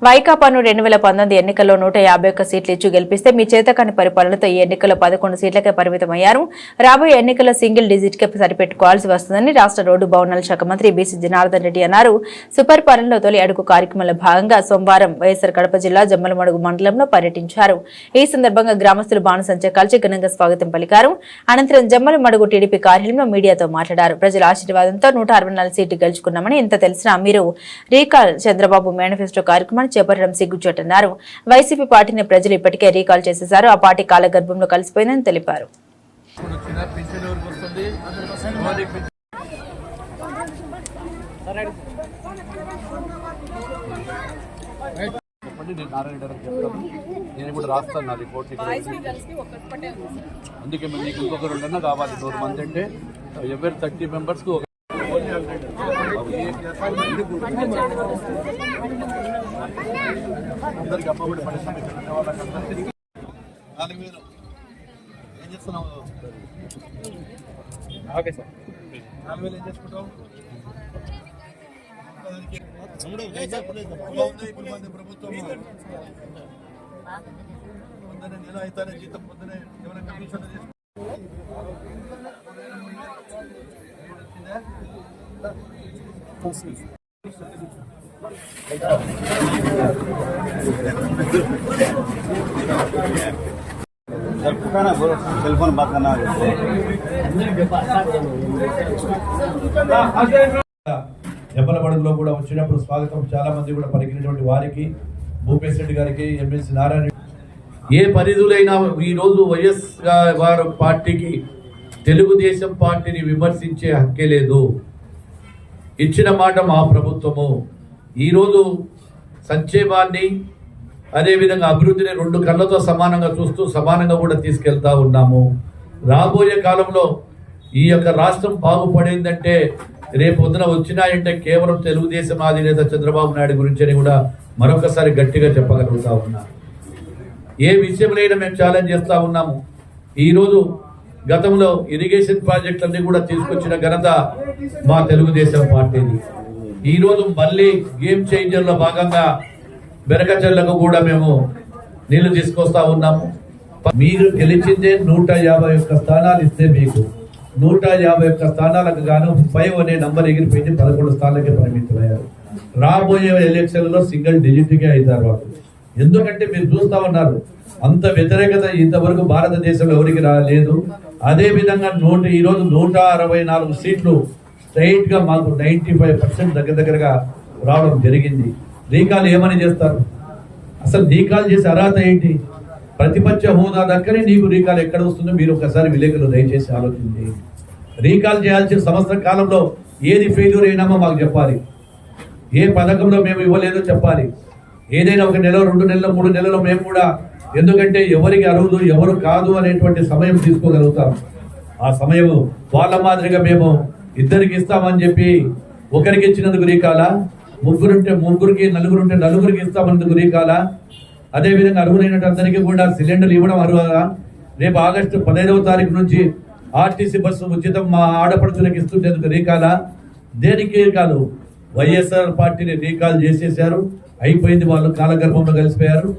వైకాపాను 2019 ఎన్నికల్లో 151 సీట్లు ఇచ్చి గెలిపిస్తే మీ చేతకాని పరిపాలనతో ఈ ఎన్నికల్లో 11 సీట్లకే పరిమితమయ్యారు. రాబోయే ఎన్నికల్లో సింగిల్ డిజిట్ కే సరిపెట్టుకోవాల్సి వస్తుందని రాష్ట్ర రోడ్డు భవనాల శాఖ మంత్రి బీసీ జనార్దన్ రెడ్డి అన్నారు. సుపరిపాలనలో తొలి అడుగు కార్యక్రమంలో భాగంగా సోమవారం వైఎస్ఆర్ కడప జిల్లా జమ్మలమడుగు మండలంలో పర్యటించారు. ఈ సందర్భంగా గ్రామస్తులు బాణసంచా కాల్చి ఘనంగా స్వాగతం పలికారు. అనంతరం జమ్మలమడుగు టీడీపీ కార్యాలయంలో మీడియాతో మాట్లాడారు. ప్రజల ఆశీర్వాదంతో 164 సీట్లు గెలుచుకున్నామని ఇంత తెలిసినా మీరు రీకాల్ చంద్రబాబు మేనిఫెస్టో కార్యక్రమాన్ని చేపట్టడం సిగ్గుచేటన్నారు. వైసీపీ పార్టీని ప్రజలు ఇప్పటికే రీకాల్ చేసేశారు. ఆ పార్టీ కాలగర్భంలో కలిసిపోయిందని తెలిపారు. నేను ఇప్పుడు రాస్తాను నా రిపోర్ట్. అందుకే మీకు ఇంకొక 2 కావాలి. 100 మంది అంటే ఎవరి 30 మెంబర్స్కు అందరికి అమ్మఒడి పరిశ్రమ ఏం చేస్తున్నావు? Okay sir. 4000 ఏం చేసుకుంటావు? ప్రభుత్వం పొద్దునే నెల అవుతానే జీతం పొద్దునే ఎవరైనా కమిషన్ సెల్ फोन बात करना జమ్మలమడుగులో కూడా వచ్చినప్పుడు స్వాగతం చాలా మంది కూడా పలికినటువంటి వారికి భూపేశ్ రెడ్డి గారికి, ఎమ్మెల్సీ నారాయణ, ఏ పరిధులైనా ఈరోజు వైఎస్ వారు పార్టీకి తెలుగుదేశం పార్టీని విమర్శించే హక్కే లేదు. ఇచ్చిన మాట మా ప్రభుత్వము. ఈరోజు సంక్షేమాన్ని అదేవిధంగా అభివృద్ధిని 2 కళ్ళతో సమానంగా చూస్తూ సమానంగా కూడా తీసుకెళ్తా ఉన్నాము. రాబోయే కాలంలో ఈ యొక్క రాష్ట్రం బాగుపడిందంటే రేపు పొద్దున వచ్చినాయంటే కేవలం తెలుగుదేశం అధినేత చంద్రబాబు నాయుడు గురించి కూడా మరొకసారి గట్టిగా చెప్పగలుగుతా ఉన్నా. ఏ విషయంలో మేము ఛాలెంజ్ చేస్తూ ఉన్నాము. ఈరోజు గతంలో ఇరిగేషన్ ప్రాజెక్టులన్నీ కూడా తీసుకొచ్చిన ఘనత మా తెలుగుదేశం పార్టీది. ఈరోజు మళ్ళీ గేమ్ చేంజర్లో భాగంగా బెరకచెర్లకు కూడా మేము నీళ్లు తీసుకొస్తా ఉన్నాము. మీరు గెలిచిందే 151 స్థానాలు ఇస్తే మీకు 151 స్థానాలకు గాను 5 అనే నంబర్ ఎగిరిపోయింది. 11 స్థానాలకే పరిమితమయ్యారు. రాబోయే ఎలక్షన్లలో సింగిల్ డిజిట్కే అవుతారు వాళ్ళు. ఎందుకంటే మీరు చూస్తా ఉన్నారు, అంత వ్యతిరేకత ఇంతవరకు భారతదేశంలో ఎవరికి రాలేదు. అదే విధంగా ఈరోజు 164 సీట్లు స్ట్రైట్ గా మాకు 95% దగ్గరగా రావడం జరిగింది. రీకాల్ ఏమని చేస్తారు? అసలు రీకాల్ చేసే అర్హత ఏంటి? ప్రతిపక్ష హోదా దక్కనే నీకు రీకాల్ ఎక్కడ వస్తుందో మీరు ఒకసారి విలేకరులు దయచేసి ఆలోచించి, రీకాల్ చేయాల్సిన సంవత్సర కాలంలో ఏది ఫెయిల్యూర్ అయినామో మాకు చెప్పాలి. ఏ పథకంలో మేము ఇవ్వలేదో చెప్పాలి. ఏదైనా 1 నెల 2 నెలలు 3 నెలలు మేము కూడా, ఎందుకంటే ఎవరికి అర్హులు ఎవరు కాదు అనేటువంటి సమయం తీసుకోగలుగుతాం. ఆ సమయం వాళ్ళ మాదిరిగా మేము 2కి ఇస్తామని చెప్పి ఒకరికి ఇచ్చినందుకు రీకాలా, ముగ్గురుంటే ముగ్గురికి, నలుగురుంటే నలుగురికి ఇస్తామన్నందుకు రీకాలా, అదేవిధంగా అర్హులైనట్టు అందరికీ కూడా సిలిండర్లు ఇవ్వడం అర్హులా? రేపు ఆగస్టు 15వ తారీఖు నుంచి ఆర్టీసీ బస్సు ఉచితం మా ఆడపడుచులకు ఇస్తుండేందుకు రీకాలా? దేనికి రీకాలు? వైఎస్ఆర్ పార్టీని రీకాల్ చేసేసారు. అయిపోయింది, వాళ్ళు కాలగర్భంలో కలిసిపోయారు.